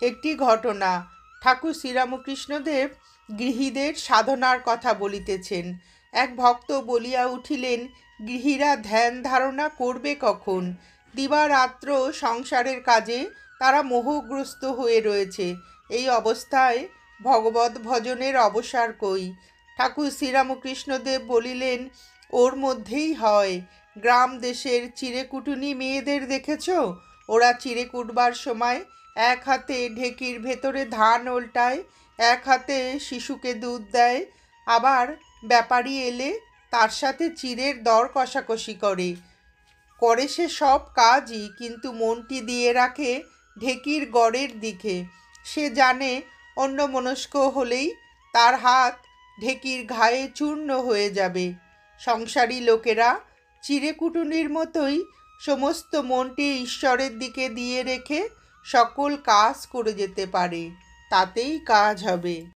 একটি ঘটনা। ঠাকুর শ্রীরামকৃষ্ণদেব গৃহীদের সাধনার কথা বলিতেছেন। এক ভক্ত বলিয়া উঠিলেন, গৃহীরা ধ্যান ধারণা করবে কখন? দিবারাত্র সংসারের কাজে তারা মোহগ্রস্ত হয়ে রয়েছে। এই অবস্থায় ভগবত ভজনের অবসর কই? ঠাকুর শ্রীরামকৃষ্ণদেব বলিলেন, ওর মধ্যেই হয়। গ্রাম দেশের চিঁড়েকুটুনি মেয়েদের দেখেছ? ওরা চিঁড়ে কুটবার সময় এক হাতে ঢেকির ভেতরে ধান ওল্টায়, এক হাতে শিশুকে দুধ দেয়, আবার ব্যাপারী এলে তার সাথে চিঁড়ের দর কষাকষি করে সে সব কাজই, কিন্তু মনটি দিয়ে রাখে ঢেকির গড়ের দিকে। সে জানে অন্যমনস্ক হলেই তার হাত ঢেকির ঘায়ে চূর্ণ হয়ে যাবে। সংসারী লোকেরা চিঁড়েকুটুনির মতোই সমস্ত মনটি ঈশ্বরের দিকে দিয়ে রেখে সকল কাজ করে যেতে পারে, তাতেই কাজ হবে।